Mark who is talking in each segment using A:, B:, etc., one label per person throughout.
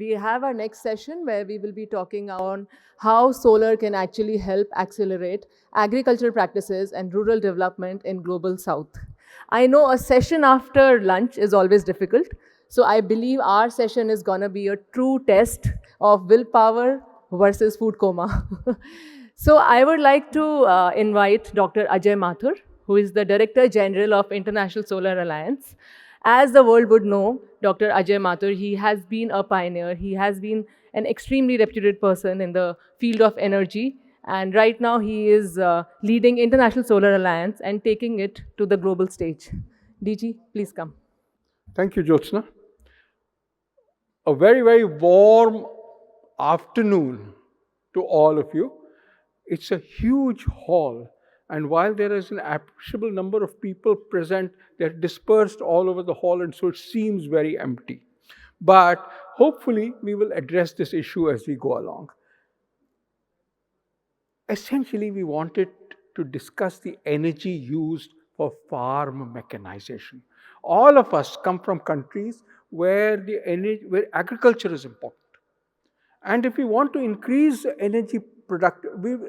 A: We have our next session where we will be talking on how solar can actually help accelerate agricultural practices and rural development in Global South. I know a session after lunch is always difficult, so I believe our session is going to be a true test of willpower versus food coma. So I would like to invite Dr. Ajay Mathur, who is the Director General of International Solar Alliance. As the world would know, Dr. Ajay Mathur, he has been a pioneer. He has been an extremely reputed person in the field of energy. And right now he is leading International Solar Alliance and taking it to the global stage. DG, please come.
B: Thank you, Jyotsna. A very, very warm afternoon to all of you. It's a huge hall, and while there is an appreciable number of people present, they're dispersed all over the hall, and so it seems very empty. But hopefully, we will address this issue as we go along. Essentially, we wanted to discuss the energy used for farm mechanization. All of us come from countries where agriculture is important. And if we want to increase energy productivity,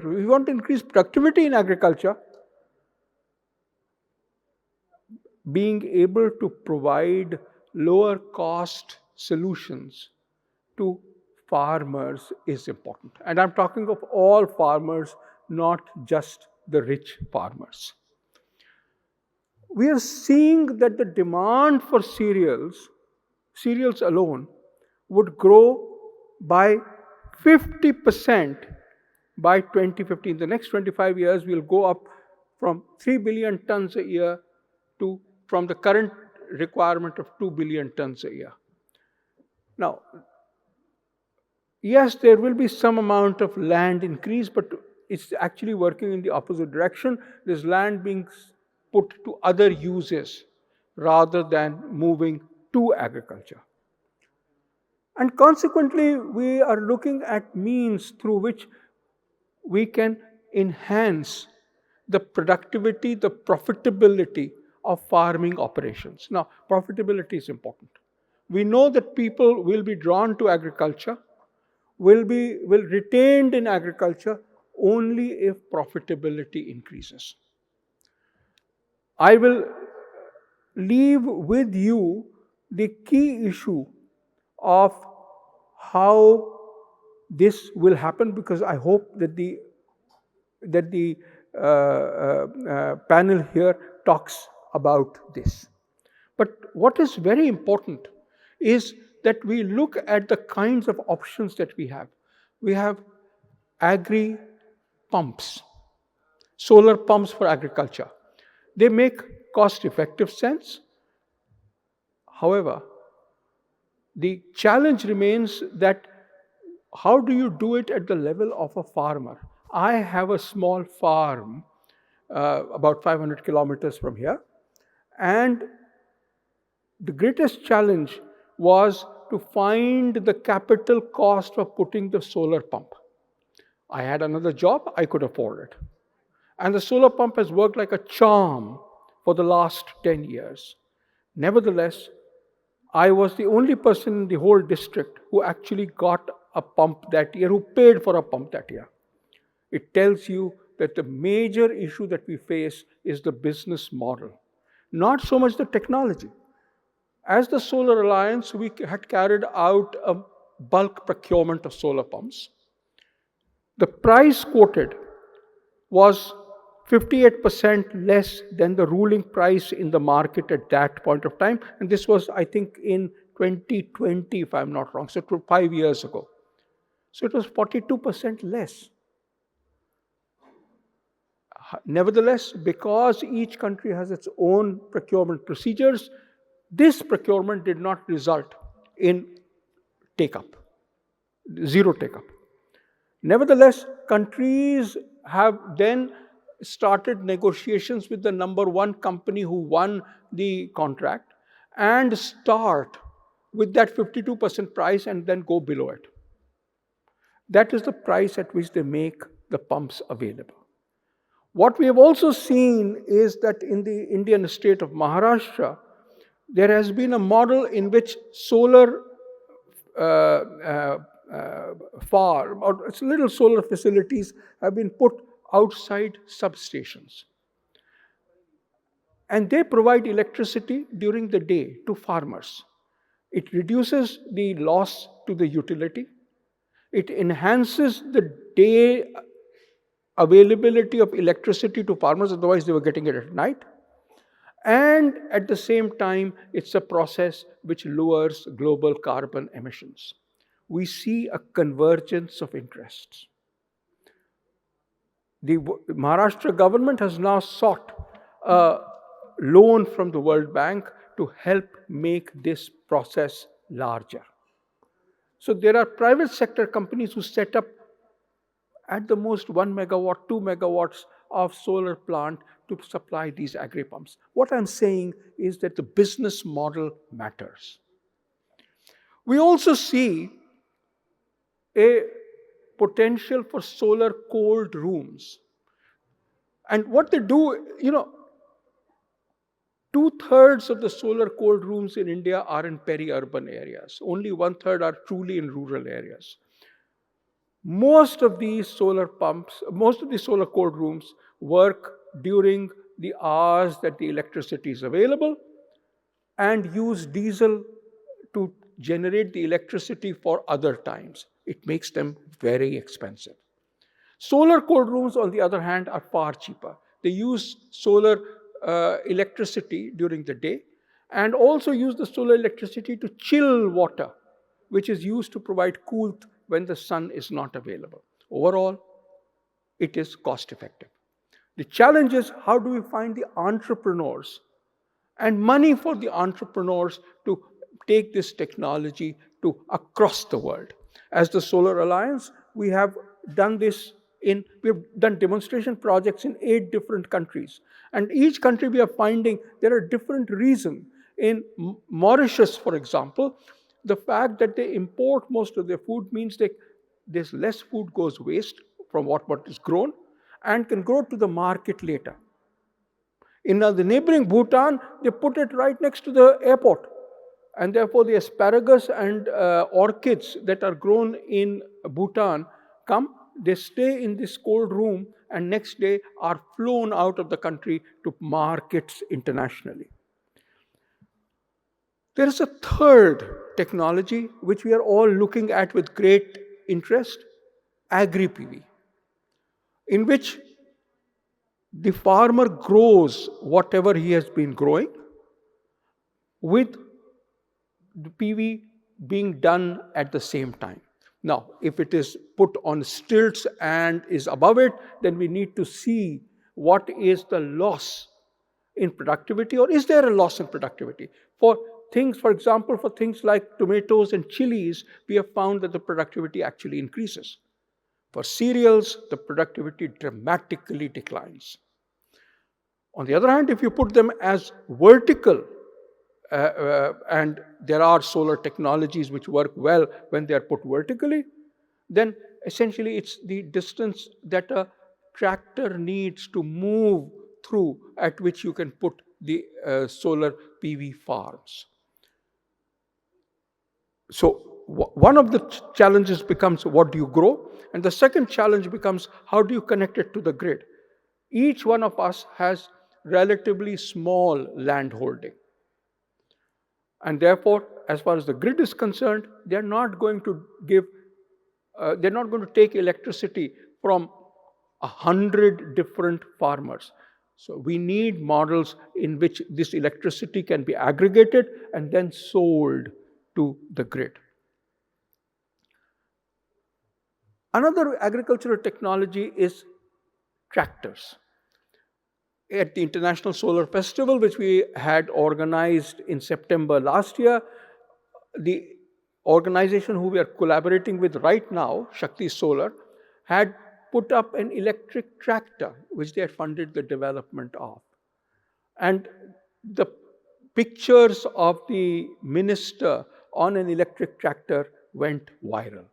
B: we want to increase productivity in agriculture, being able to provide lower cost solutions to farmers is important. And I'm talking of all farmers, not just the rich farmers. We are seeing that the demand for cereals alone, would grow by 50% by 2050. In the next 25 years, we'll go up from 3 billion tons a year from the current requirement of 2 billion tons a year. Now, yes, there will be some amount of land increase, but it's actually working in the opposite direction. There's land being put to other uses rather than moving to agriculture. And consequently, we are looking at means through which we can enhance the productivity, the profitability of farming operations. Now, profitability is important. We know that people will be drawn to agriculture, will retained in agriculture only if profitability increases. I will leave with you the key issue of how this will happen, because I hope that the panel here talks about this. But what is very important is that we look at the kinds of options that we have. We have agri-pumps, solar pumps for agriculture. They make cost-effective sense. However, the challenge remains that how do you do it at the level of a farmer? I have a small farm about 500 kilometers from here, and the greatest challenge was to find the capital cost of putting the solar pump. I had another job, I could afford it. And the solar pump has worked like a charm for the last 10 years. Nevertheless, I was the only person in the whole district who actually got a pump that year, who paid for a pump that year. It tells you that the major issue that we face is the business model, not so much the technology. As the Solar Alliance, we had carried out a bulk procurement of solar pumps. The price quoted was 58% less than the ruling price in the market at that point of time. And this was, I think, in 2020, if I'm not wrong. So it was 5 years ago. So it was 42% less. Nevertheless, because each country has its own procurement procedures, this procurement did not result in take-up, zero take-up. Nevertheless, countries have then started negotiations with the number one company who won the contract and start with that 52% price and then go below it. That is the price at which they make the pumps available. What we have also seen is that in the Indian state of Maharashtra, there has been a model in which solar farm or little solar facilities have been put outside substations. And they provide electricity during the day to farmers. It reduces the loss to the utility. It enhances the day availability of electricity to farmers, otherwise they were getting it at night. And at the same time, it's a process which lowers global carbon emissions. We see a convergence of interests. The Maharashtra government has now sought a loan from the World Bank to help make this process larger. So there are private sector companies who set up at the most 1 megawatt, 2 megawatts of solar plant to supply these agri-pumps. What I'm saying is that the business model matters. We also see a potential for solar cold rooms. And what they do, 2/3 of the solar cold rooms in India are in peri-urban areas. Only 1/3 are truly in rural areas. Most of these solar cold rooms work during the hours that the electricity is available and use diesel to generate the electricity for other times. It makes them very expensive. Solar cold rooms, on the other hand, are far cheaper. They use solar electricity during the day and also use the solar electricity to chill water, which is used to provide coolth when the sun is not available. Overall, it is cost effective. The challenge is, how do we find the entrepreneurs and money for the entrepreneurs to take this technology to across the world? As the Solar Alliance, we have done we've done demonstration projects in 8 different countries. And each country we are finding there are different reasons. In Mauritius, for example, the fact that they import most of their food means that there's less food goes waste from what is grown and can go to the market later. In the neighboring Bhutan, they put it right next to the airport. And therefore, the asparagus and orchids that are grown in Bhutan they stay in this cold room, and next day are flown out of the country to markets internationally. There is a third technology which we are all looking at with great interest, AgriPV, in which the farmer grows whatever he has been growing, with the PV being done at the same time. Now, if it is put on stilts and is above it, then we need to see what is the loss in productivity, or is there a loss in productivity? For example, for things like tomatoes and chilies, we have found that the productivity actually increases. For cereals, the productivity dramatically declines. On the other hand, if you put them as vertical, and there are solar technologies which work well when they are put vertically, then essentially it's the distance that a tractor needs to move through at which you can put the solar PV farms. So one of the challenges becomes, what do you grow? And the second challenge becomes, how do you connect it to the grid? Each one of us has relatively small land holding. And therefore, as far as the grid is concerned, they're not going to take electricity from 100 different farmers. So we need models in which this electricity can be aggregated and then sold to the grid. Another agricultural technology is tractors. At the International Solar Festival, which we had organized in September last year, the organization who we are collaborating with right now, Shakti Solar, had put up an electric tractor, which they had funded the development of. And the pictures of the minister on an electric tractor went viral.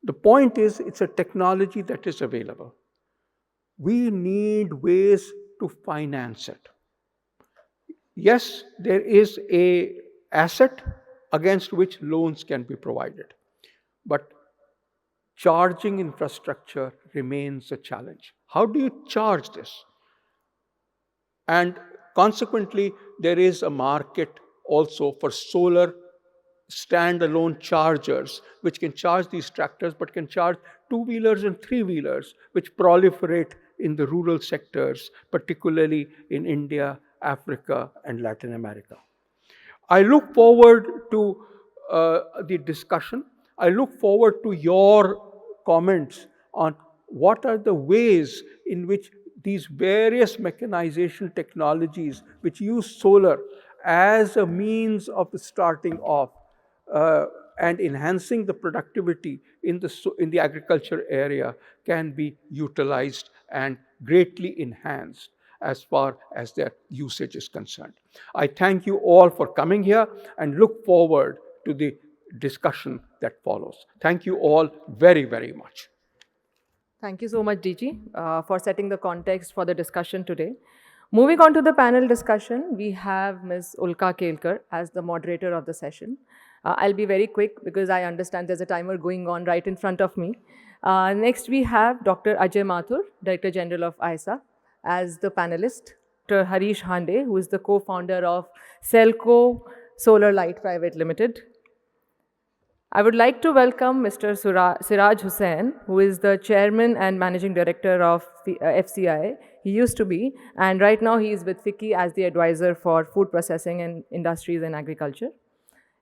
B: The point is, it's a technology that is available. We need ways to finance it. Yes, there is an asset against which loans can be provided. But charging infrastructure remains a challenge. How do you charge this? And consequently, there is a market also for solar standalone chargers, which can charge these tractors, but can charge two-wheelers and three-wheelers, which proliferate in the rural sectors, particularly in India, Africa, and Latin America. I look forward to the discussion. I look forward to your comments on what are the ways in which these various mechanization technologies, which use solar as a means of the starting off and enhancing the productivity in the agriculture area, can be utilized and greatly enhanced as far as their usage is concerned. I thank you all for coming here and look forward to the discussion that follows. Thank you all very, very much.
A: Thank you so much, DG, for setting the context for the discussion today. Moving on to the panel discussion, we have Ms. Ulka Kelkar as the moderator of the session. I'll be very quick because I understand there's a timer going on right in front of me. Next, we have Dr. Ajay Mathur, Director General of ISA, as the panelist. Dr. Harish Hande, who is the co-founder of SELCO Solar Light Private Limited. I would like to welcome Mr. Siraj Hussain, who is the Chairman and Managing Director of the FCI. He used to be, and right now he is with FICCI as the advisor for food processing and industries and agriculture.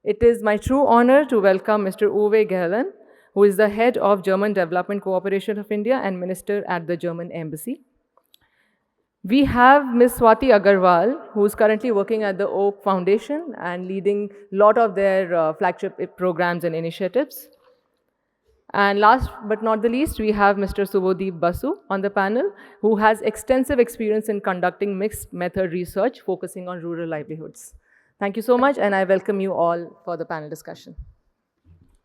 A: It is my true honor to welcome Mr. Uwe Gehlen, who is the head of German Development Cooperation of India and Minister at the German Embassy. We have Ms. Swati Agarwal, who is currently working at the Oak Foundation and leading a lot of their flagship programs and initiatives. And last but not the least, we have Mr. Subodip Basu on the panel, who has extensive experience in conducting mixed method research focusing on rural livelihoods. Thank you so much, and I welcome you all for the panel discussion.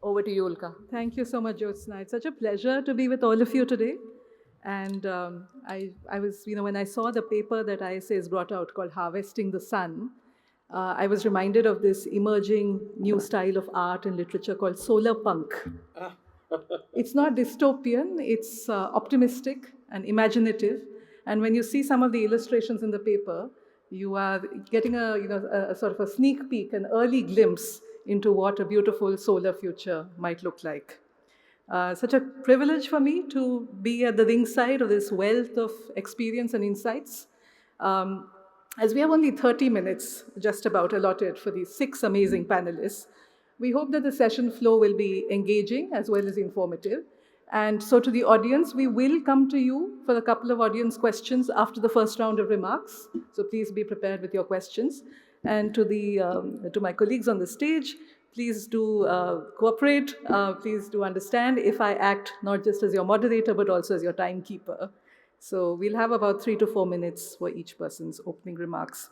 A: Over to you, Ulka.
C: Thank you so much, Jyotsna. It's such a pleasure to be with all of you today. And I was, when I saw the paper that ISA has brought out called Harvesting the Sun, I was reminded of this emerging new style of art and literature called solar punk. It's not dystopian, it's optimistic and imaginative. And when you see some of the illustrations in the paper, you are getting a sort of a sneak peek, an early glimpse into what a beautiful solar future might look like. Such a privilege for me to be at the ringside of this wealth of experience and insights. As we have only 30 minutes just about allotted for these 6 amazing panelists, we hope that the session flow will be engaging as well as informative. And so to the audience, we will come to you for a couple of audience questions after the first round of remarks. So please be prepared with your questions. And to my colleagues on the stage, please do cooperate. Please do understand if I act not just as your moderator, but also as your timekeeper. So we'll have about 3 to 4 minutes for each person's opening remarks.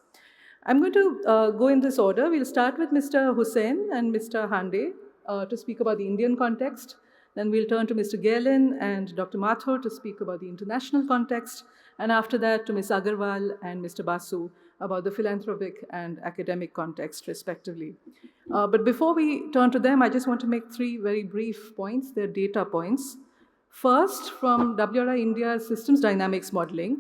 C: I'm going to go in this order. We'll start with Mr. Hussain and Mr. Hande to speak about the Indian context. Then we'll turn to Mr. Gehlen and Dr. Mathur to speak about the international context. And after that, to Ms. Agarwal and Mr. Basu about the philanthropic and academic context, respectively. But before we turn to them, I just want to make 3 very brief points. They're data points. First, from WRI India's systems dynamics modeling,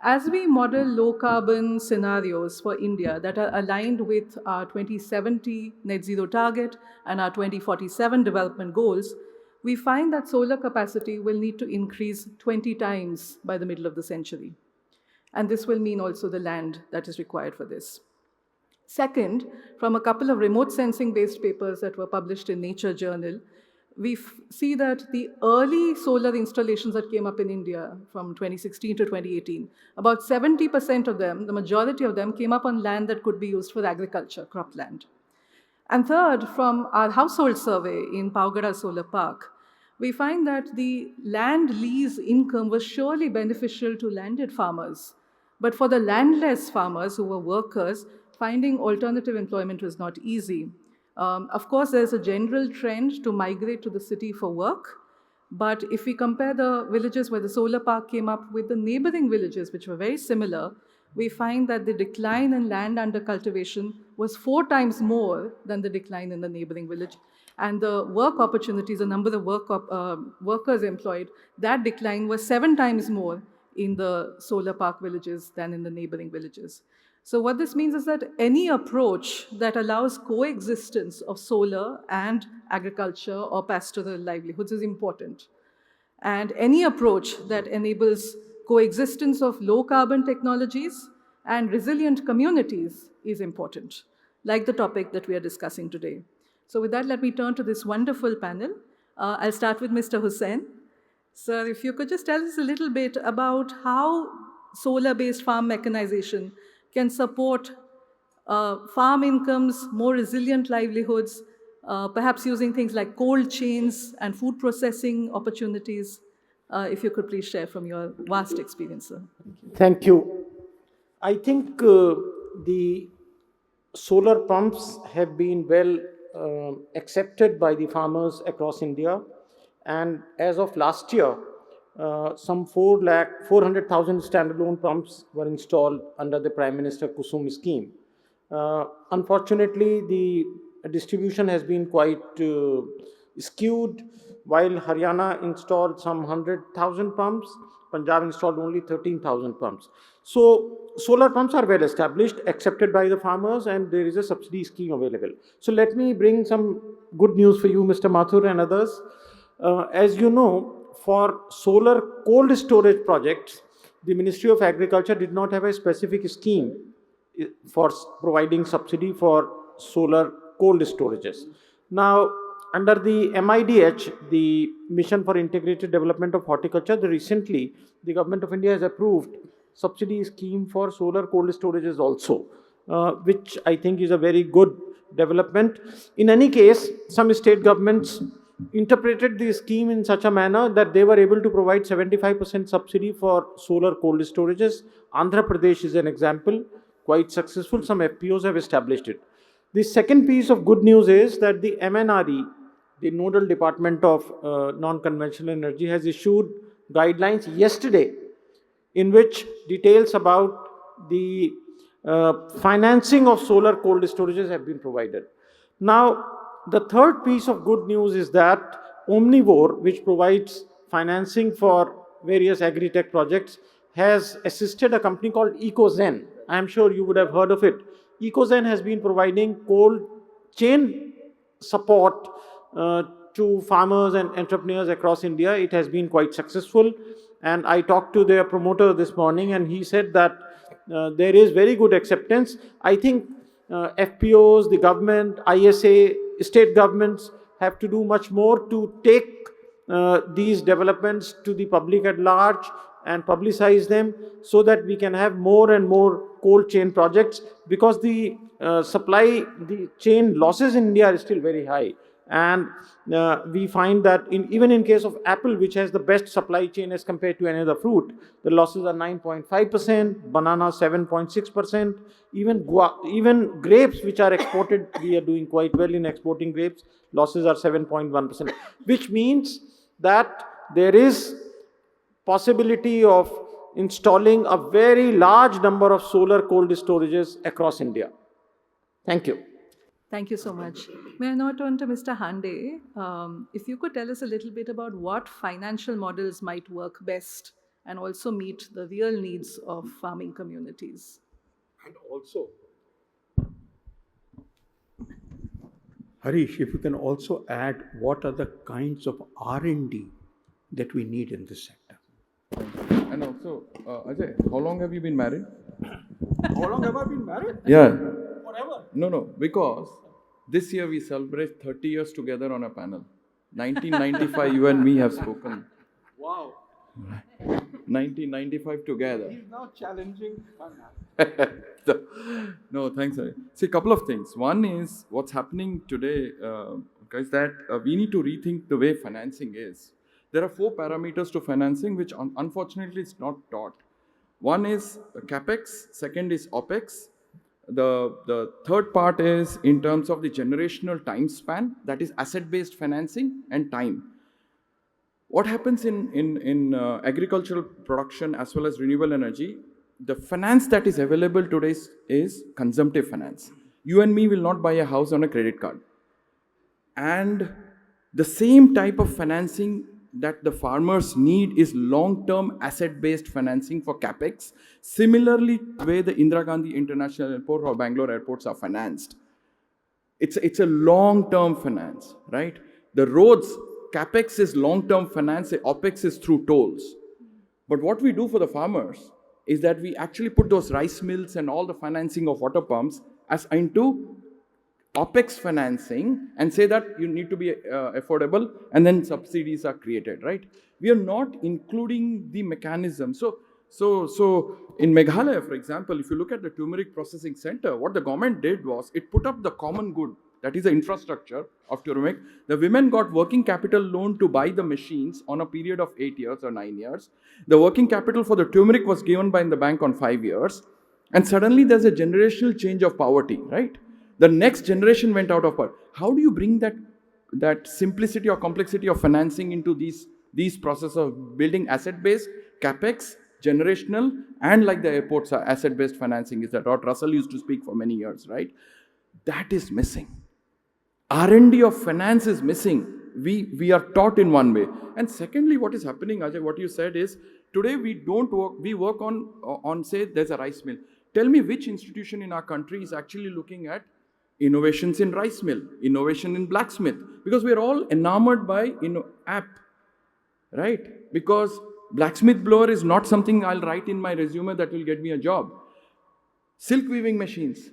C: as we model low-carbon scenarios for India that are aligned with our 2070 net zero target and our 2047 development goals, we find that solar capacity will need to increase 20 times by the middle of the century. And this will mean also the land that is required for this. Second, from a couple of remote sensing-based papers that were published in Nature Journal, we see that the early solar installations that came up in India from 2016 to 2018, about 70% of them, the majority of them, came up on land that could be used for agriculture, cropland. And third, from our household survey in Paugada Solar Park, we find that the land lease income was surely beneficial to landed farmers. But for the landless farmers who were workers, finding alternative employment was not easy. Of course, there's a general trend to migrate to the city for work. But if we compare the villages where the solar park came up with the neighboring villages, which were very similar, we find that the decline in land under cultivation was 4 times more than the decline in the neighboring village. And the work opportunities, the number of workers employed, that decline was 7 times more in the solar park villages than in the neighboring villages. So what this means is that any approach that allows coexistence of solar and agriculture or pastoral livelihoods is important. And any approach that enables coexistence of low carbon technologies and resilient communities is important, like the topic that we are discussing today. So with that, let me turn to this wonderful panel. I'll start with Mr. Hussain. Sir, if you could just tell us a little bit about how solar-based farm mechanization can support farm incomes, more resilient livelihoods, perhaps using things like cold chains and food processing opportunities. If you could please share from your vast experience, sir.
D: Thank you. I think the solar pumps have been well accepted by the farmers across India. And as of last year, some 400,000 standalone pumps were installed under the Prime Minister Kusum scheme. Unfortunately, the distribution has been quite skewed. While Haryana installed some 100,000 pumps, Punjab installed only 13,000 pumps. So solar pumps are well established, accepted by the farmers, and there is a subsidy scheme available. So let me bring some good news for you, Mr. Mathur and others. As you know, for solar cold storage projects, the Ministry of Agriculture did not have a specific scheme for providing subsidy for solar cold storages. Now, under the MIDH, the Mission for Integrated Development of Horticulture, recently the Government of India has approved subsidy scheme for solar cold storages also, which I think is a very good development. In any case, some state governments interpreted the scheme in such a manner that they were able to provide 75% subsidy for solar cold storages. Andhra Pradesh is an example, quite successful. Some FPOs have established it. The second piece of good news is that the MNRE, the Nodal Department of Non-Conventional Energy, has issued guidelines yesterday in which details about the financing of solar cold storages have been provided. Now, the third piece of good news is that Omnivore, which provides financing for various agri-tech projects, has assisted a company called EcoZen. I am sure you would have heard of it. EcoZen has been providing cold chain support to farmers and entrepreneurs across India. It has been quite successful. And I talked to their promoter this morning, and he said that there is very good acceptance. I think FPOs, the government, ISA, state governments have to do much more to take these developments to the public at large and publicize them so that we can have more and more cold chain projects, because the the chain losses in India are still very high. And we find that even in case of apple, which has the best supply chain as compared to any other fruit, the losses are 9.5%, banana 7.6%, even grapes which are exported, we are doing quite well in exporting grapes, losses are 7.1%, which means that there is possibility of installing a very large number of solar cold storages across India. Thank you.
C: Thank you so much. May I now turn to Mr. Hande? If you could tell us a little bit about what financial models might work best and also meet the real needs of farming communities.
B: And also, Harish, if you can also add what are the kinds of R&D that we need in this sector.
E: And also, Ajay, how long have you been married?
B: How long have I been married?
E: Yeah.
B: Forever.
E: No, because this year we celebrate 30 years together on a panel. 1995, you and me have spoken.
B: Wow.
E: 1995 together.
B: He's now challenging.
E: No, thanks, Ajay. See, a couple of things. One is what's happening today, guys, that we need to rethink the way financing is. There are 4 parameters to financing, which unfortunately is not taught. One is capex, second is opex. The third part is in terms of the generational time span, that is asset-based financing and time. What happens in agricultural production as well as renewable energy, the finance that is available today is consumptive finance. You and me will not buy a house on a credit card. And the same type of financing that the farmers need is long-term asset-based financing for capex. Similarly, the way the Indira Gandhi International Airport or Bangalore airports are financed. It's a long-term finance, right? The roads, capex is long-term finance, opex is through tolls. But what we do for the farmers is that we actually put those rice mills and all the financing of water pumps as into OPEX financing and say that you need to be affordable, and then subsidies are created, right? We are not including the mechanism. So in Meghalaya, for example, if you look at the turmeric processing center, what the government did was it put up the common good, that is the infrastructure of turmeric. The women got working capital loan to buy the machines on a period of 8 years or 9 years. The working capital for the turmeric was given by the bank on 5 years. And suddenly there's a generational change of poverty, right? The next generation went out of power. How do you bring that simplicity or complexity of financing into these processes of building asset-based, capex, generational, and like the airports are asset-based financing is that what Russell used to speak for many years, right? That is missing. R&D of finance is missing. We are taught in one way. And secondly, what is happening, Ajay, what you said is, today we work on say there's a rice mill. Tell me which institution in our country is actually looking at innovations in rice mill, innovation in blacksmith, because we're all enamored by app, right? Because blacksmith blower is not something I'll write in my resume that will get me a job. Silk weaving machines.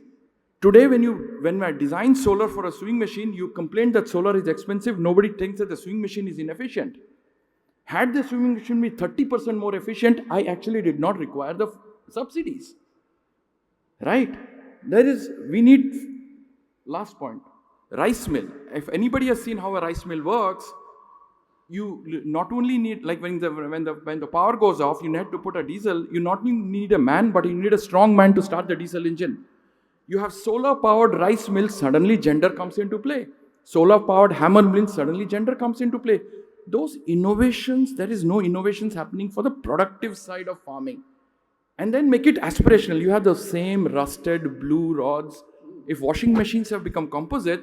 E: Today, when I design solar for a sewing machine, you complain that solar is expensive. Nobody thinks that the sewing machine is inefficient. Had the sewing machine been 30% more efficient, I actually did not require the subsidies. Right? We need, last point, rice mill. If anybody has seen how a rice mill works, you not only need, like when the power goes off, you need to put a diesel, you not only need a man, but you need a strong man to start the diesel engine. You have solar-powered rice mills, suddenly gender comes into play. Solar-powered hammer mills, suddenly gender comes into play. Those innovations, there is no innovations happening for the productive side of farming. And then make it aspirational. You have the same rusted blue rods. If washing machines have become composite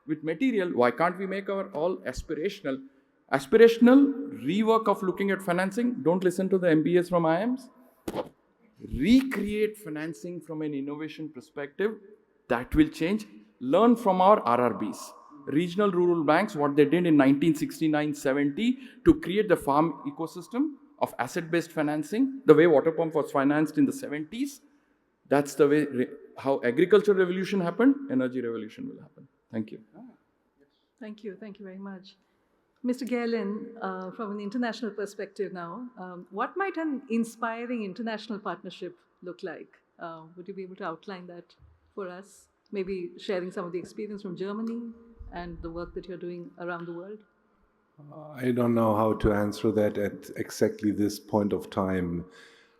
E: with material, why can't we make our all aspirational? Aspirational, rework of looking at financing. Don't listen to the MBAs from IIMs. Recreate financing from an innovation perspective. That will change. Learn from our RRBs. Regional rural banks, what they did in 1969-70 to create the farm ecosystem of asset-based financing, the way water pump was financed in the 70s. That's the way how agriculture revolution happened, energy revolution will happen. Thank you.
C: Thank you very much. Mr. Gehlen, from an international perspective now, what might an inspiring international partnership look like? Would you be able to outline that for us? Maybe sharing some of the experience from Germany and the work that you're doing around the world?
F: I don't know how to answer that at exactly this point of time.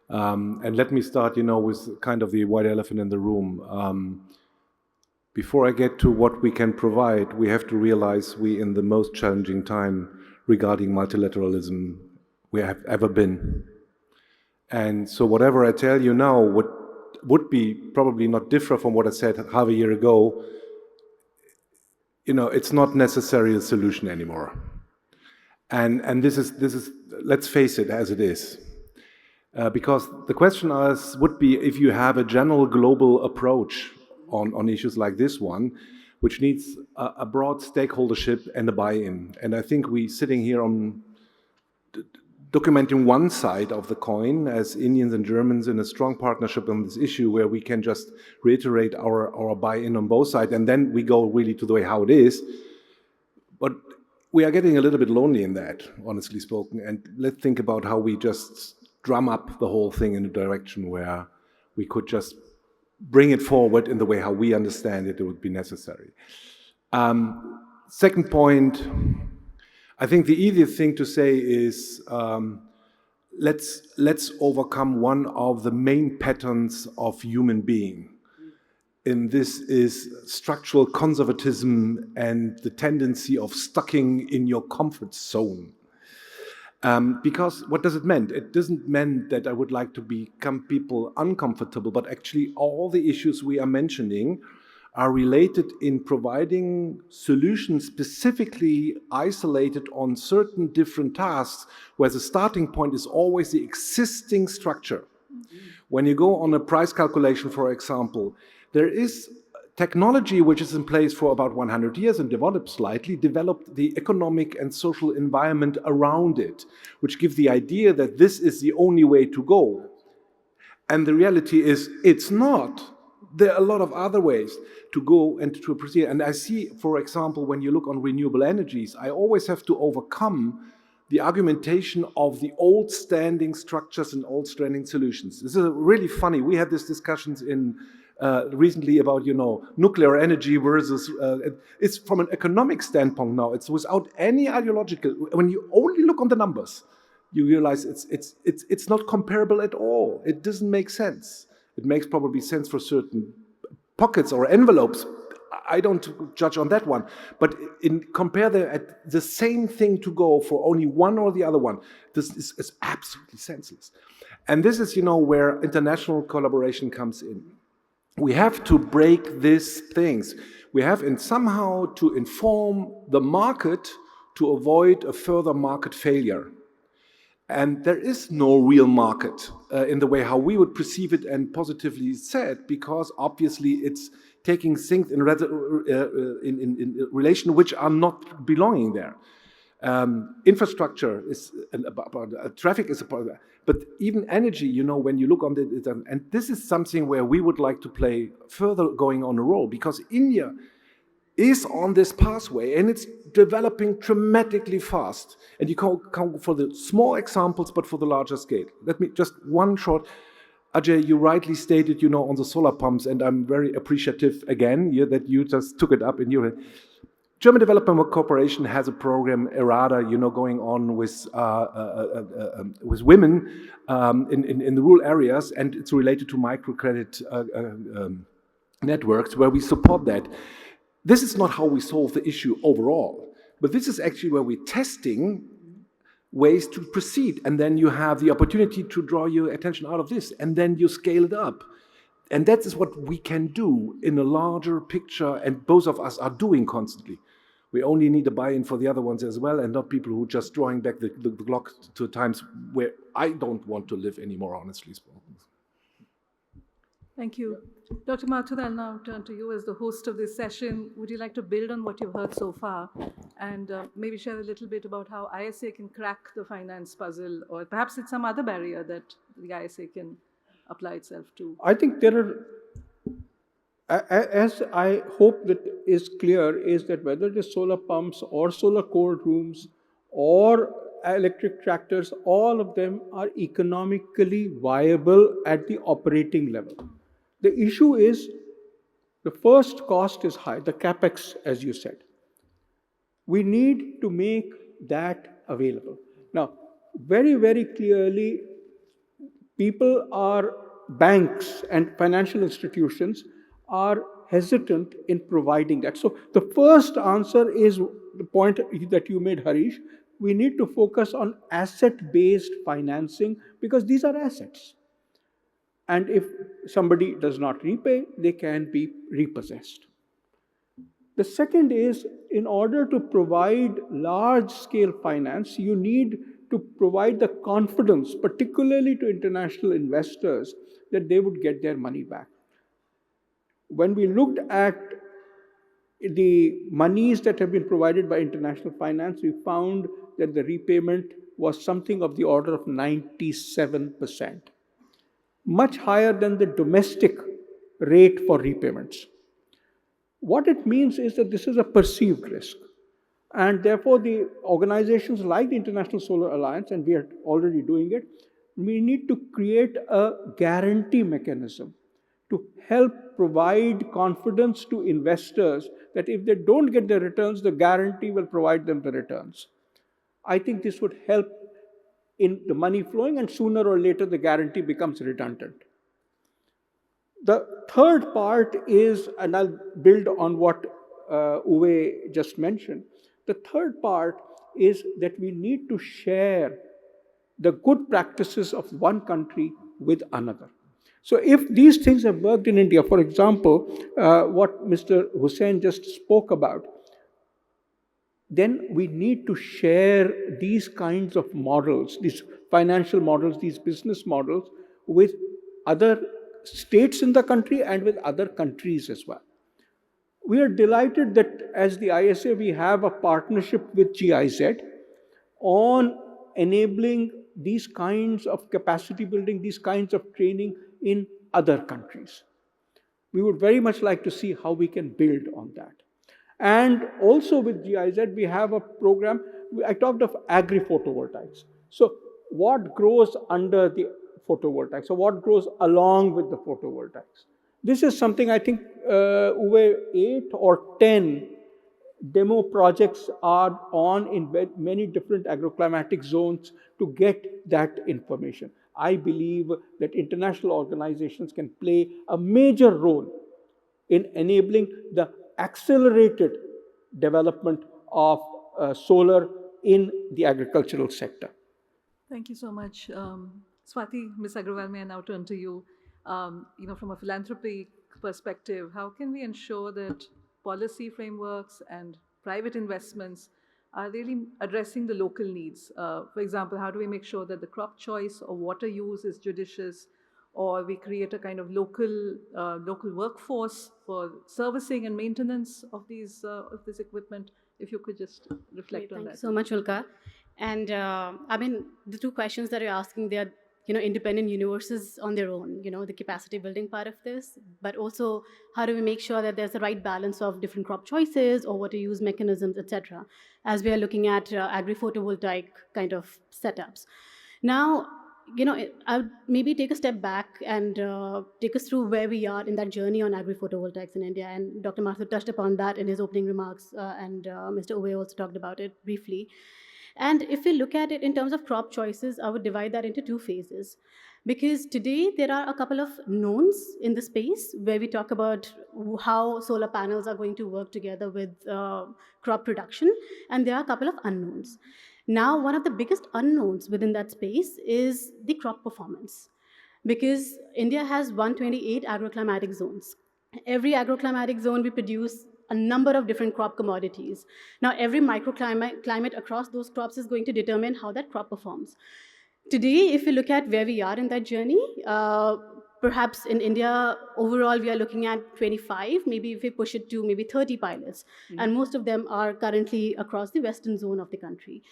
F: And let me start, with kind of the white elephant in the room. Before I get to what we can provide, we have to realize we in the most challenging time regarding multilateralism we have ever been. And so whatever I tell you now would be probably not different from what I said half a year ago. It's not necessarily a solution anymore. And this is let's face it as it is. Because the question would be if you have a general global approach on issues like this one, which needs a broad stakeholdership and a buy-in. And I think we sitting here on documenting one side of the coin as Indians and Germans in a strong partnership on this issue where we can just reiterate our buy-in on both sides, and then we go really to the way how it is. But we are getting a little bit lonely in that, honestly spoken. And let's think about how we just drum up the whole thing in a direction where we could just bring it forward in the way how we understand it would be necessary. Second point, I think the easiest thing to say is let's overcome one of the main patterns of human being. And this is structural conservatism and the tendency of stucking in your comfort zone. Because what does it mean? It doesn't mean that I would like to become people uncomfortable, but actually all the issues we are mentioning are related in providing solutions specifically isolated on certain different tasks, where the starting point is always the existing structure. When you go on a price calculation, for example, there is technology which is in place for about 100 years and developed slightly, developed the economic and social environment around it, which give the idea that this is the only way to go. And the reality is it's not. There are a lot of other ways to go and to proceed. And I see, for example, when you look on renewable energies, I always have to overcome the argumentation of the old standing structures and old standing solutions. This is really funny. We had these discussions in recently about, nuclear energy versus, it's from an economic standpoint now, it's without any ideological, when you only look on the numbers, you realize it's not comparable at all. It doesn't make sense. It makes probably sense for certain pockets or envelopes. I don't judge on that one. But compare the same thing to go for only one or the other one, this is absolutely senseless. And this is, where international collaboration comes in. We have to break these things. We have somehow to inform the market to avoid a further market failure. And there is no real market in the way how we would perceive it and positively said, because obviously it's taking things in relation which are not belonging there. Infrastructure is about traffic is a part of that. But even energy, when you look on it, and this is something where we would like to play further going on a role, because India is on this pathway and it's developing dramatically fast. And you can't count for the small examples, but for the larger scale. Let me just one short. Ajay, you rightly stated, on the solar pumps, and I'm very appreciative again that you just took it up in your. German Development Corporation has a program, ERADA, going on with women in the rural areas, and it's related to microcredit networks where we support that. This is not how we solve the issue overall, but this is actually where we're testing ways to proceed, and then you have the opportunity to draw your attention out of this, and then you scale it up. And that is what we can do in a larger picture, and both of us are doing constantly. We only need a buy-in for the other ones as well, and not people who are just drawing back the clock to times where I don't want to live anymore, honestly spoken.
C: Thank you. Dr. Mathur, I'll now turn to you as the host of this session. Would you like to build on what you've heard so far and maybe share a little bit about how ISA can crack the finance puzzle, or perhaps it's some other barrier that the ISA can apply itself to?
B: I think there are, as I hope that is clear, is that whether it is solar pumps or solar cold rooms or electric tractors, all of them are economically viable at the operating level. The issue is the first cost is high, the capex, as you said. We need to make that available. Now, very, very clearly, banks and financial institutions are hesitant in providing that. So the first answer is the point that you made, Harish. We need to focus on asset-based financing because these are assets. And if somebody does not repay, they can be repossessed. The second is, in order to provide large-scale finance, you need to provide the confidence, particularly to international investors, that they would get their money back. When we looked at the monies that have been provided by international finance, we found that the repayment was something of the order of 97%. Much higher than the domestic rate for repayments. What it means is that this is a perceived risk. And therefore, the organizations like the International Solar Alliance, and we are already doing it, we need to create a guarantee mechanism to help provide confidence to investors that if they don't get the returns, the guarantee will provide them the returns. I think this would help in the money flowing, and sooner or later the guarantee becomes redundant. The third part is, and I'll build on what Uwe just mentioned, the third part is that we need to share the good practices of one country with another. So if these things have worked in India, for example, what Mr. Hussain just spoke about, then we need to share these kinds of models, these financial models, these business models with other states in the country and with other countries as well. We are delighted that as the ISA, we have a partnership with GIZ on enabling these kinds of capacity building, these kinds of training in other countries. We would very much like to see how we can build on that. And also with GIZ, we have a program, I talked of agri-photovoltaics. So what grows under the photovoltaics? So what grows along with the photovoltaics? This is something I think 8 or 10 demo projects are on in many different agroclimatic zones to get that information. I believe that international organizations can play a major role in enabling the accelerated development of solar in the agricultural sector.
C: Thank you so much. Swati, Ms. Agrawal, may I now turn to you? From a philanthropy perspective, how can we ensure that policy frameworks and private investments are really addressing the local needs? For example, how do we make sure that the crop choice or water use is judicious, or we create a kind of local workforce for servicing and maintenance of this equipment? If you could just reflect on that.
G: Thank you so much, Ulka. And the two questions that you're asking, they are independent universes on their own, the capacity building part of this, but also how do we make sure that there's the right balance of different crop choices or water use mechanisms, etc., as we are looking at agri-photovoltaic kind of setups. Now, I would maybe take a step back and take us through where we are in that journey on agri-photovoltaics in India. And Dr. Mathur touched upon that in his opening remarks, and Mr. Uwe also talked about it briefly. And if we look at it in terms of crop choices, I would divide that into two phases. Because today there are a couple of knowns in the space where we talk about how solar panels are going to work together with crop production, and there are a couple of unknowns. Now, one of the biggest unknowns within that space is the crop performance, because India has 128 agroclimatic zones. Every agroclimatic zone we produce a number of different crop commodities. Now, every microclimate across those crops is going to determine how that crop performs. Today, if we look at where we are in that journey, perhaps in India, overall, we are looking at 25, maybe if we push it to maybe 30 pilots, and most of them are currently across the western zone of the country.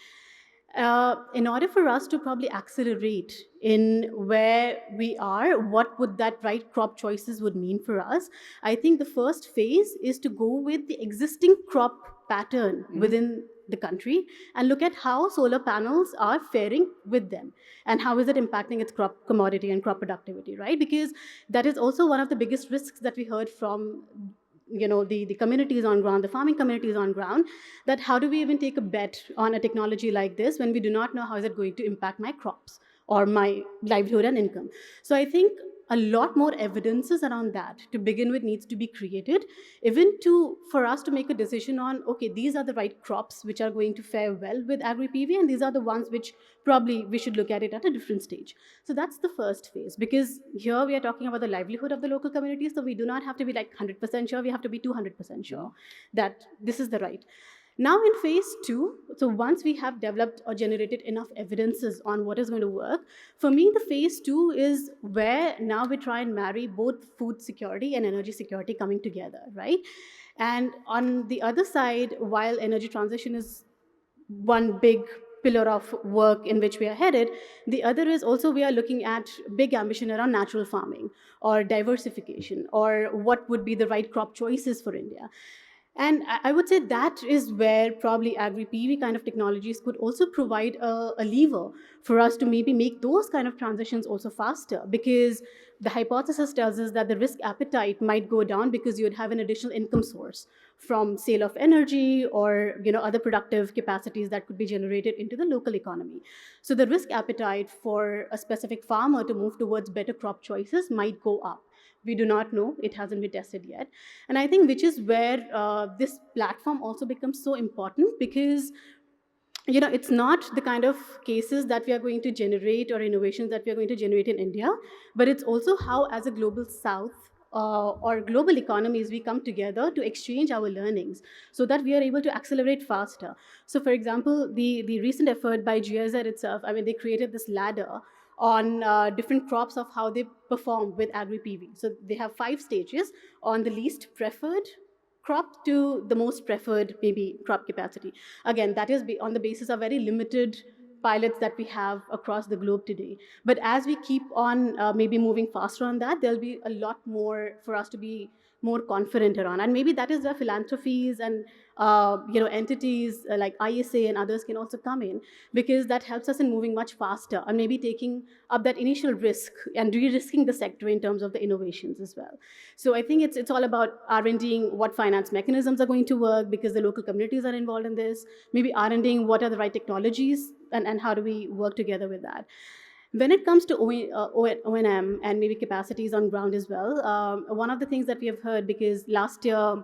G: In order for us to probably accelerate in where we are, what would that right crop choices would mean for us? I think the first phase is to go with the existing crop pattern within the country and look at how solar panels are faring with them and how is it impacting its crop commodity and crop productivity, right? Because that is also one of the biggest risks that we heard from the communities on ground, the farming communities on ground, that how do we even take a bet on a technology like this when we do not know how is it going to impact my crops or my livelihood and income. So I think a lot more evidences around that to begin with needs to be created, even for us to make a decision on, okay, these are the right crops which are going to fare well with AgriPV, and these are the ones which probably we should look at it at a different stage. So that's the first phase, because here we are talking about the livelihood of the local community, so we do not have to be like 100% sure, we have to be 200% sure that this is the right. Now in phase 2, so once we have developed or generated enough evidences on what is going to work, for me the phase 2 is where now we try and marry both food security and energy security coming together, right? And on the other side, while energy transition is one big pillar of work in which we are headed, the other is also we are looking at big ambition around natural farming or diversification or what would be the right crop choices for India. And I would say that is where probably AgriPV kind of technologies could also provide a lever for us to maybe make those kind of transitions also faster, because the hypothesis tells us that the risk appetite might go down because you would have an additional income source from sale of energy or other productive capacities that could be generated into the local economy. So the risk appetite for a specific farmer to move towards better crop choices might go up. We do not know, it hasn't been tested yet. And I think which is where this platform also becomes so important, because it's not the kind of cases that we are going to generate or innovations that we are going to generate in India, but it's also how, as a global South or global economies, we come together to exchange our learnings so that we are able to accelerate faster. So, for example, the recent effort by GIZ itself, I mean, they created this ladder on different crops of how they perform with AgriPV. So they have 5 stages on the least preferred crop to the most preferred maybe crop capacity. Again, that is on the basis of very limited pilots that we have across the globe today. But as we keep on maybe moving faster on that, there'll be a lot more for us to be more confident around. And maybe that is where philanthropies and entities like ISA and others can also come in, because that helps us in moving much faster and maybe taking up that initial risk and de-risking the sector in terms of the innovations as well. So I think it's all about R&Ding what finance mechanisms are going to work, because the local communities are involved in this. Maybe R&Ding what are the right technologies, and how do we work together with that. When it comes to O&M and maybe capacities on ground as well, one of the things that we have heard, because last year,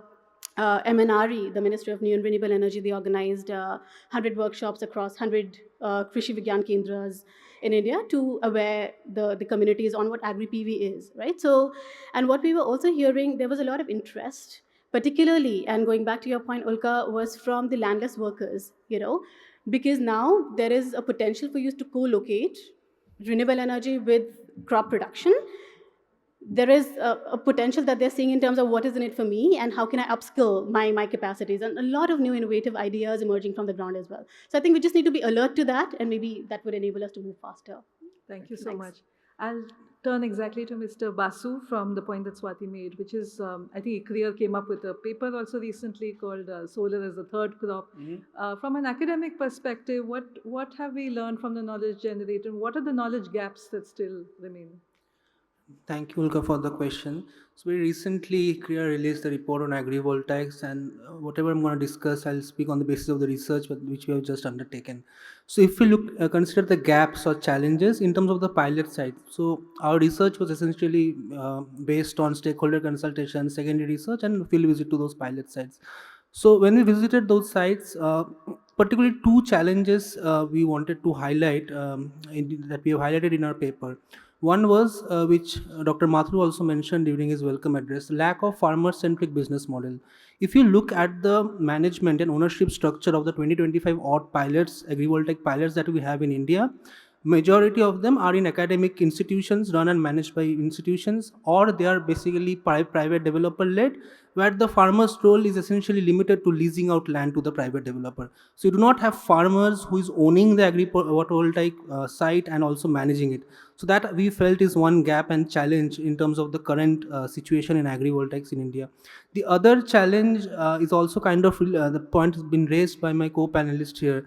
G: MNRE, the Ministry of New and Renewable Energy, they organized 100 workshops across 100 Krishi Vigyan Kendras in India to aware the communities on what AgriPV is, right? So, and what we were also hearing, there was a lot of interest, particularly, and going back to your point, Ulka, was from the landless workers, because now there is a potential for you to co-locate renewable energy with crop production. There is a potential that they're seeing in terms of what is in it for me and how can I upskill my capacities, and a lot of new innovative ideas emerging from the ground as well. So I think we just need to be alert to that, and maybe that would enable us to move faster.
C: Thank you so
G: Thanks.
C: much. I'll turn exactly to Mr. Basu from the point that Swati made, which is, I think ICRIER came up with a paper also recently called Solar as the Third Crop. From an academic perspective, what have we learned from the knowledge generated? What are the knowledge gaps that still remain?
H: Thank you, Ulka, for the question. So very recently, CREA released the report on agrivoltaics, and whatever I'm going to discuss, I'll speak on the basis of the research which we have just undertaken. So if we look, consider the gaps or challenges in terms of the pilot side. So our research was essentially based on stakeholder consultation, secondary research, and field visit to those pilot sites. So when we visited those sites, particularly 2 challenges we wanted to highlight that we have highlighted in our paper. One was, which Dr. Mathur also mentioned during his welcome address, lack of farmer-centric business model. If you look at the management and ownership structure of the 20-25 odd pilots, agrivoltaic pilots that we have in India, majority of them are in academic institutions run and managed by institutions, or they are basically private developer led, where the farmer's role is essentially limited to leasing out land to the private developer. So you do not have farmers who is owning the agrivoltaic site and also managing it. So that we felt is one gap and challenge in terms of the current situation in agrivoltaics in India. The other challenge is also kind of the point has been raised by my co-panelist here.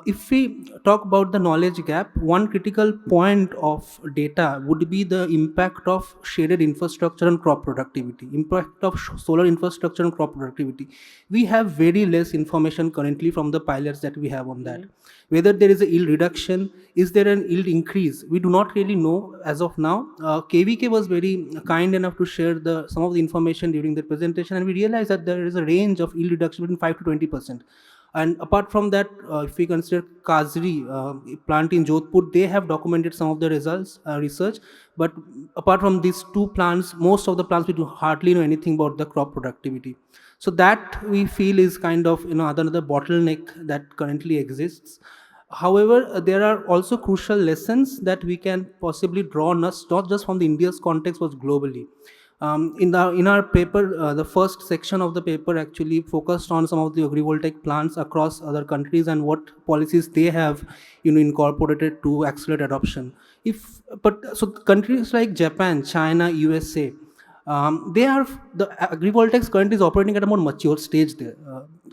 H: If we talk about the knowledge gap, one critical point of data would be the impact of shaded infrastructure and crop productivity, impact of solar infrastructure and crop productivity. We have very less information currently from the pilots that we have on that. Whether there is a yield reduction, is there an yield increase? We do not really know as of now. KVK was very kind enough to share some of the information during the presentation, and we realized that there is a range of yield reduction between 5 to 20%. And apart from that, if we consider Kazri plant in Jodhpur, they have documented some of the results, research. But apart from these 2 plants, most of the plants we do hardly know anything about the crop productivity. So that we feel is kind of another bottleneck that currently exists. However, there are also crucial lessons that we can possibly draw, not just from the India's context, but globally. In our paper, the first section of the paper actually focused on some of the agrivoltaic plants across other countries and what policies they have incorporated to accelerate adoption. So countries like Japan, China, USA, the agrivoltaics currently is operating at a more mature stage there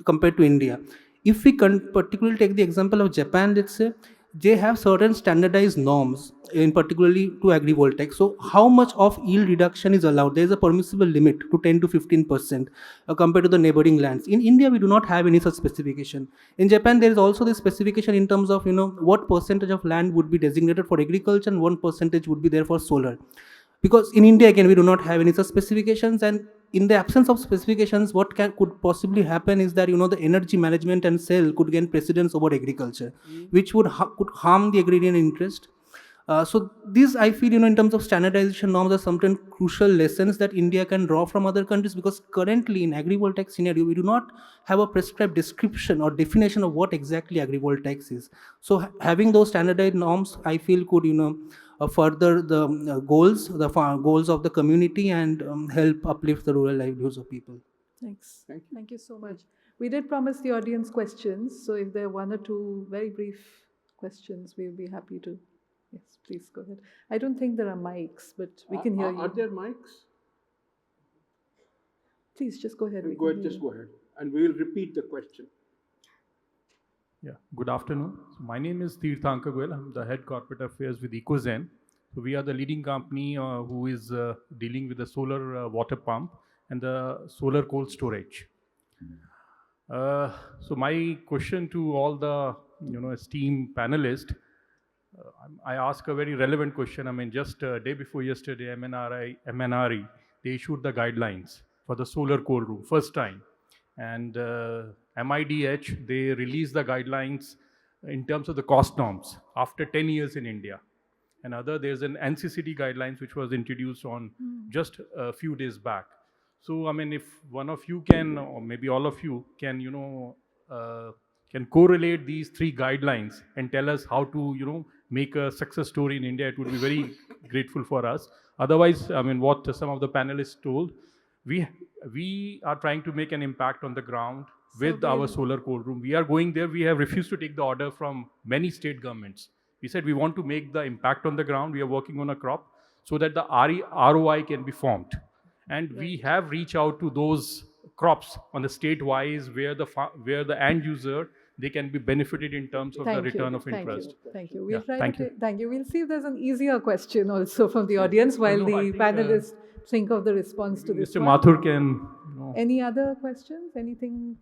H: compared to India. If we particularly take the example of Japan, let's say, they have certain standardized norms, in particularly to agrivoltaics. So how much of yield reduction is allowed? There is a permissible limit to 10 to 15% compared to the neighboring lands. In India, we do not have any such specification. In Japan, there is also this specification in terms of what percentage of land would be designated for agriculture and 1% would be there for solar. Because in India, again, we do not have any such specifications, and in the absence of specifications, what could possibly happen is that, the energy management and sale could gain precedence over agriculture, which could harm the agrarian interest. So these, I feel, in terms of standardization norms, are certain crucial lessons that India can draw from other countries, because currently in agrivoltaic scenario, we do not have a prescribed description or definition of what exactly agrivoltaics is. So having those standardized norms, I feel, could, further the goals of the community, and help uplift the rural livelihoods of people.
C: Thanks. Thank you so much. We did promise the audience questions, so if there are one or two very brief questions, we'll be happy to. Yes, please go ahead. I don't think there are mics, but we can hear you.
B: Are there mics?
C: Please, just go ahead.
B: Go ahead. And we will repeat the question.
I: Yeah, good afternoon. So my name is Tirthankar Goel. I'm the head corporate affairs with EcoZen. So we are the leading company who is dealing with the solar water pump and the solar cold storage. So my question to all the esteemed panelists, I ask a very relevant question. I mean, just a day before yesterday, MNRE, they issued the guidelines for the solar cold room, first time. And MIDH, they released the guidelines in terms of the cost norms after 10 years in India. And there's an NCCT guidelines which was introduced on just a few days back. So, I mean, if one of you can, or maybe all of you can, can correlate these three guidelines and tell us how to, make a success story in India, it would be very grateful for us. Otherwise, I mean, what some of the panelists told, we are trying to make an impact on the ground with our solar cold room. We are going there. We have refused to take the order from many state governments. We said we want to make the impact on the ground. We are working on a crop so that the ROI can be formed. And we have reached out to those crops on the state-wise where the end user, they can be benefited in terms of the return of interest.
C: Thank you. We'll thank you. We'll see if there's an easier question also from the audience while the panelists think of the response to this.
I: Mr. Mathur can.
C: Any other questions? Anything?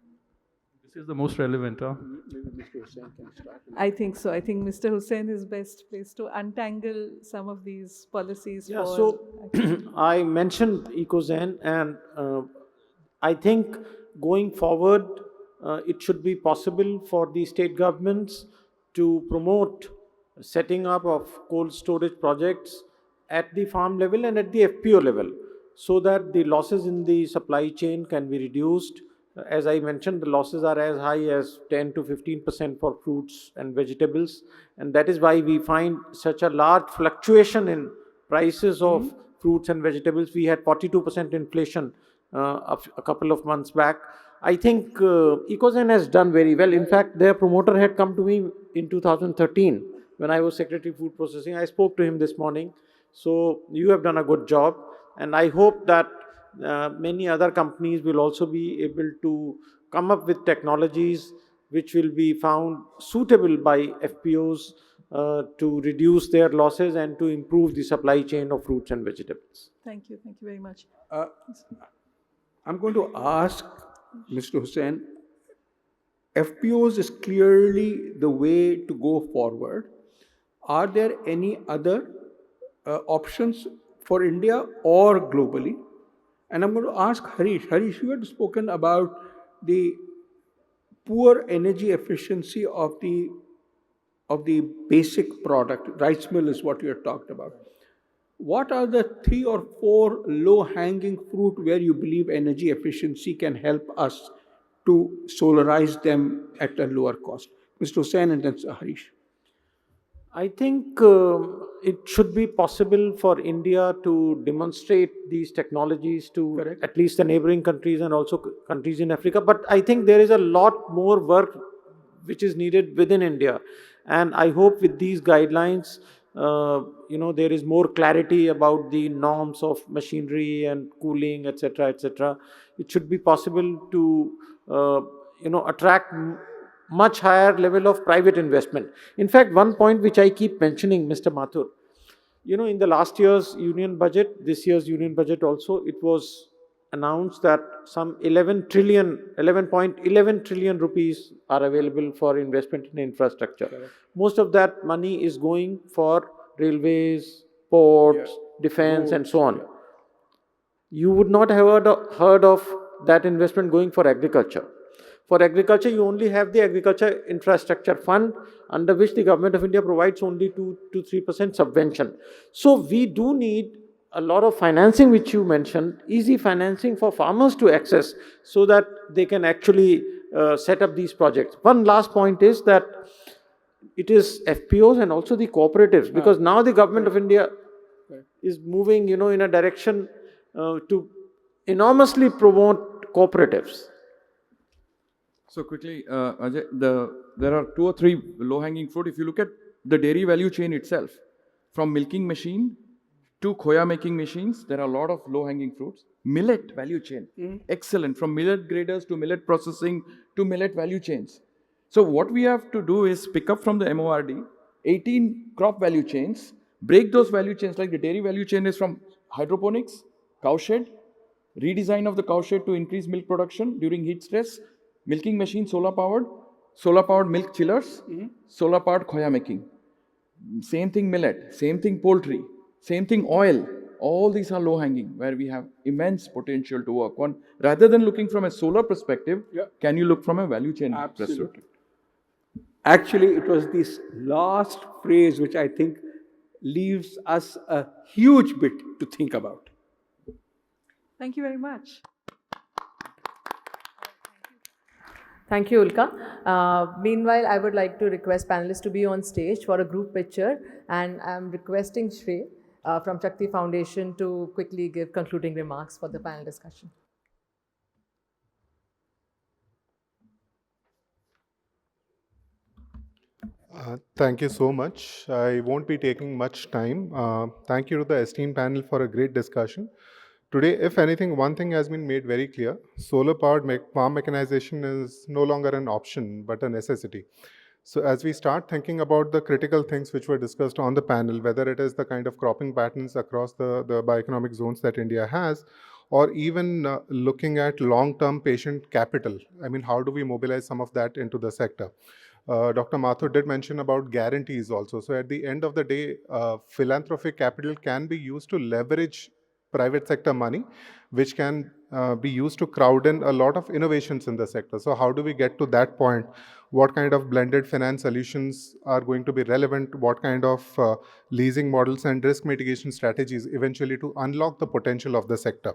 I: This is the most relevant, huh?
B: Maybe Mr. Hussain can start.
C: I think so. I think Mr. Hussain is best placed to untangle some of these policies.
D: Yeah, so I mentioned EcoZen, and I think going forward, it should be possible for the state governments to promote setting up of cold storage projects at the farm level and at the FPO level, so that the losses in the supply chain can be reduced. As I mentioned, the losses are as high as 10 to 15% for fruits and vegetables, and that is why we find such a large fluctuation in prices of fruits and vegetables. We had 42% inflation a couple of months back. I think EcoZen has done very well. In fact, their promoter had come to me in 2013 when I was Secretary Food Processing. I spoke to him this morning. So you have done a good job, and I hope that many other companies will also be able to come up with technologies which will be found suitable by FPOs to reduce their losses and to improve the supply chain of fruits and vegetables.
C: Thank you. Thank you very much.
B: I'm going to ask Mr. Hussain, FPOs is clearly the way to go forward. Are there any other options for India or globally? And I'm going to ask Harish. Harish, you had spoken about the poor energy efficiency of the basic product. Rice mill is what you had talked about. What are the 3 or 4 low-hanging fruit where you believe energy efficiency can help us to solarize them at a lower cost? Mr. Hussain and then Harish.
D: I think it should be possible for India to demonstrate these technologies to at least the neighboring countries and also countries in Africa. But I think there is a lot more work which is needed within India. And I hope with these guidelines, there is more clarity about the norms of machinery and cooling, etc., etc. It should be possible to, attract much higher level of private investment. In fact, one point which I keep mentioning, Mr. Mathur, in the last year's union budget, this year's union budget also, it was announced that some 11.11 trillion rupees are available for investment in infrastructure. Correct. Most of that money is going for railways, ports, defense, and so on. You would not have heard of that investment going for agriculture. For agriculture, you only have the Agriculture Infrastructure Fund, under which the Government of India provides only 2 to 3% subvention. So we do need a lot of financing, which you mentioned, easy financing for farmers to access, so that they can actually set up these projects. One last point is that it is FPOs and also the cooperatives, because now the Government of India is moving, in a direction to enormously promote cooperatives.
E: So quickly, Ajay, there are 2 or 3 low-hanging fruit. If you look at the dairy value chain itself, from milking machine to khoya making machines, there are a lot of low-hanging fruits. Millet value chain, excellent. From millet graders to millet processing to millet value chains. So what we have to do is pick up from the MORD 18 crop value chains, break those value chains. Like the dairy value chain is from hydroponics, cowshed, redesign of the cowshed to increase milk production during heat stress, milking machine solar powered milk chillers, solar powered khoya making. Same thing millet, same thing poultry, same thing oil. All these are low hanging, where we have immense potential to work on. Rather than looking from a solar perspective, can you look from a value chain perspective?
B: Actually, it was this last phrase which I think leaves us a huge bit to think about.
C: Thank you very much.
A: Thank you, Ulka. Meanwhile, I would like to request panelists to be on stage for a group picture, and I'm requesting Shri from Shakti Foundation to quickly give concluding remarks for the panel discussion.
F: Thank you so much. I won't be taking much time. Thank you to the esteemed panel for a great discussion. Today, if anything, one thing has been made very clear. Solar-powered farm mechanization is no longer an option, but a necessity. So as we start thinking about the critical things which were discussed on the panel, whether it is the kind of cropping patterns across the bioeconomic zones that India has, or even looking at long-term patient capital. I mean, how do we mobilize some of that into the sector? Dr. Mathur did mention about guarantees also. So at the end of the day, philanthropic capital can be used to leverage private sector money, which can be used to crowd in a lot of innovations in the sector. So how do we get to that point? What kind of blended finance solutions are going to be relevant? What kind of leasing models and risk mitigation strategies eventually to unlock the potential of the sector?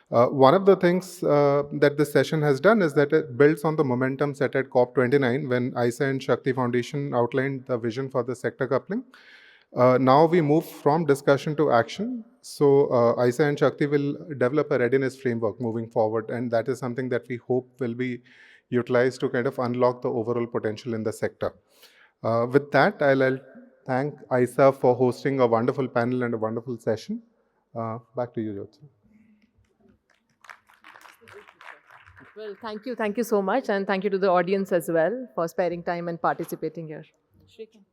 F: One of the things that this session has done is that it builds on the momentum set at COP29 when ISA and Shakti Foundation outlined the vision for the sector coupling. Now we move from discussion to action. So ISA and Shakti will develop a readiness framework moving forward, and that is something that we hope will be utilized to kind of unlock the overall potential in the sector. With that, I'll thank ISA for hosting a wonderful panel and a wonderful session. Back to you, Jyoti.
A: Well, thank you so much, and thank you to the audience as well for sparing time and participating here. Shrikant.